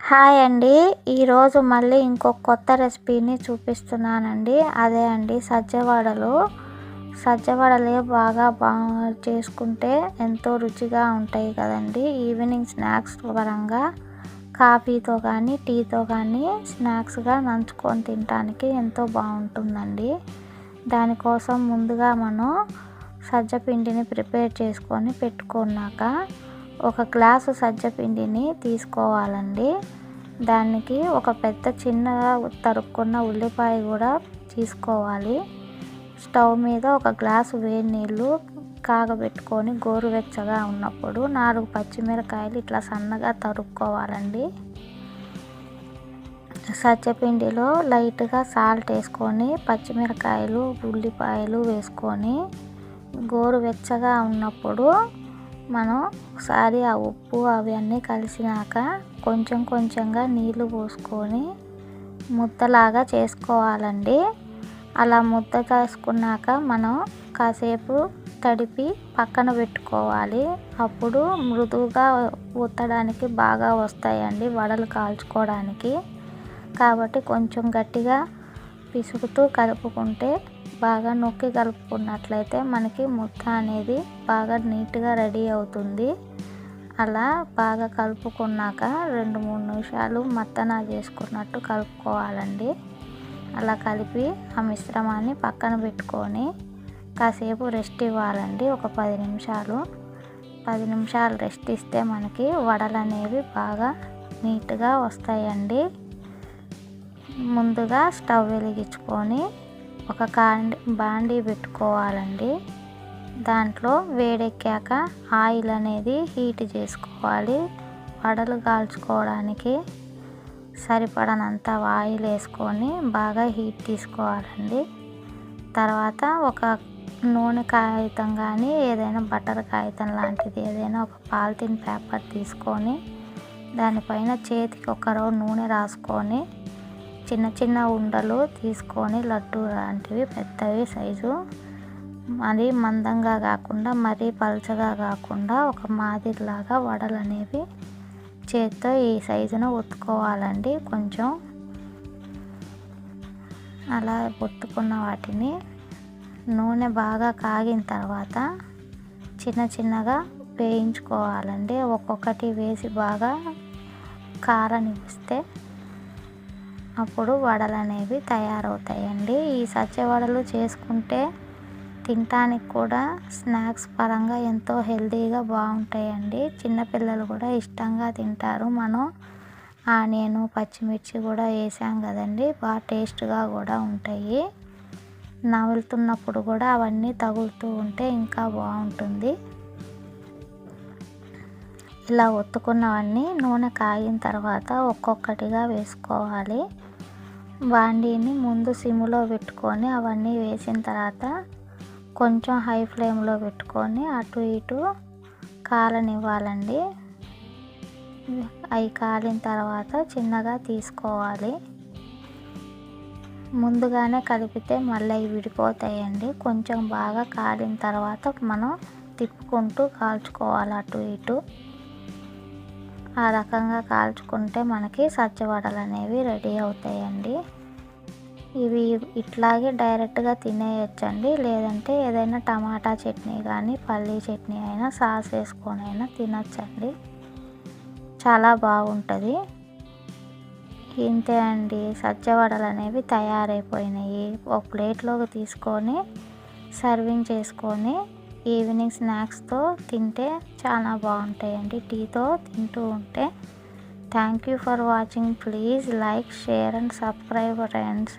Hi అండి. ఈరోజు మళ్ళీ ఇంకొక కొత్త రెసిపీని చూపిస్తున్నానండి. అదే అండి సజ్జవడలే బాగా చేసుకుంటే ఎంతో రుచిగా ఉంటాయి కదండి. ఈవినింగ్ స్నాక్స్ పరంగా కాఫీతో కానీ టీతో కానీ స్నాక్స్గా నంచుకొని తినడానికి ఎంతో బాగుంటుందండి. దానికోసం ముందుగా మనం సజ్జపిండిని ప్రిపేర్ చేసుకొని పెట్టుకున్నాక ఒక గ్లాసు సజ్జపిండిని తీసుకోవాలండి. దానికి ఒక చిన్నగా తరుక్కున్న ఉల్లిపాయ కూడా తీసుకోవాలి. స్టవ్ మీద ఒక గ్లాసు వేడి నీళ్ళు కాగబెట్టుకొని గోరువెచ్చగా ఉన్నప్పుడు 4 పచ్చిమిరకాయలు ఇట్లా సన్నగా తరుక్కోవాలండి. సజ్జపిండిలో లైట్గా సాల్ట్ వేసుకొని పచ్చిమిరకాయలు ఉల్లిపాయలు వేసుకొని గోరువెచ్చగా ఉన్నప్పుడు మనం ఒకసారి ఆ ఉప్పు అవన్నీ కలిసినాక కొంచెంగా నీళ్లు పోసుకొని ముద్దలాగా చేసుకోవాలండి. అలా ముద్ద చేసుకున్నాక మనం కాసేపు తడిపి పక్కన పెట్టుకోవాలి. అప్పుడు మృదువుగా ఊతడానికి బాగా వస్తాయండి వడలు కాల్చుకోవడానికి. కాబట్టి కొంచెం గట్టిగా పిసుకుతూ కలుపుకుంటే బాగా నొక్కి కలుపుకున్నట్లయితే మనకి ముద్ద అనేది బాగా నీట్గా రెడీ అవుతుంది. అలా బాగా కలుపుకున్నాక 2-3 నిమిషాలు మత్తన చేసుకున్నట్టు కలుపుకోవాలండి. అలా కలిపి ఆ మిశ్రమాన్ని పక్కన పెట్టుకొని కాసేపు రెస్ట్ ఇవ్వాలండి. ఒక 10 నిమిషాలు రెస్ట్ ఇస్తే మనకి వడలు అనేవి బాగా నీట్గా వస్తాయండి. ముందుగా స్టవ్ వెలిగించుకొని ఒక బాండీ పెట్టుకోవాలండి. దాంట్లో వేడెక్కాక ఆయిల్ అనేది హీట్ చేసుకోవాలి. వడలు కాల్చుకోవడానికి సరిపడనంత ఆయిల్ వేసుకొని బాగా హీట్ తీసుకోవాలండి. తర్వాత ఒక నూనె కాగితం కానీ ఏదైనా బటర్ కాగితం లాంటిది ఏదైనా ఒక పాలిథిన్ పేపర్ తీసుకొని దానిపైన చేతికి ఒక రౌండ్ నూనె రాసుకొని చిన్న ఉండలు తీసుకొని లడ్డు లాంటివి పెద్దవి సైజు మరీ మందంగా కాకుండా మరీ పలుచగా కాకుండా ఒక మాదిరిలాగా వడలు అనేవి చేతితో ఈ సైజును ఒత్తుకోవాలండి. కొంచెం అలా ఒత్తుకున్న వాటిని నూనె బాగా కాగిన తర్వాత చిన్నగా వేయించుకోవాలండి. ఒక్కొక్కటి వేసి బాగా కారనిస్తే అప్పుడు వడలు అనేవి తయారవుతాయండి. ఈ సజ్జ వడలు చేసుకుంటే తినటానికి కూడా స్నాక్స్ పరంగా ఎంతో హెల్తీగా బాగుంటాయండి. చిన్నపిల్లలు కూడా ఇష్టంగా తింటారు. మనం ఆనియన్ పచ్చిమిర్చి కూడా వేసాం కదండి, బాగా టేస్ట్గా కూడా ఉంటాయి. నములుతున్నప్పుడు కూడా అవన్నీ తగులుతూ ఉంటే ఇంకా బాగుంటుంది. ఇలా ఒత్తుకున్నవన్నీ నూనె కాగిన తర్వాత ఒక్కొక్కటిగా వేసుకోవాలి. బాండీని ముందు సిమ్లో పెట్టుకొని అవన్నీ వేసిన తర్వాత కొంచెం హై ఫ్లేమ్లో పెట్టుకొని అటు ఇటు కాలనివ్వాలండి. అవి కాలిన తర్వాత చిన్నగా తీసుకోవాలి. ముందుగానే కలిపితే మళ్ళీ విడిపోతాయండి. కొంచెం బాగా కాలిన తర్వాత మనం తిప్పుకుంటూ కాల్చుకోవాలి అటు ఇటు. ఆ రకంగా కాల్చుకుంటే మనకి సజ్జవడలు అనేవి రెడీ అవుతాయండి. ఇవి ఇట్లాగే డైరెక్ట్గా తినేయచ్చండి. లేదంటే ఏదైనా టమాటా చట్నీ కానీ పల్లీ చట్నీ అయినా సాస్ వేసుకొని అయినా తినచ్చండి. చాలా బాగుంటుంది. ఇంతే అండి, సజ్జవడలు అనేవి తయారైపోయినాయి. ఒక ప్లేట్లోకి తీసుకొని సర్వింగ్ చేసుకొని ఈవినింగ్ స్నాక్స్తో తింటే చాలా బాగుంటాయండి, టీతో తింటూ ఉంటే. Thank you for watching. Please like, share and subscribe friends.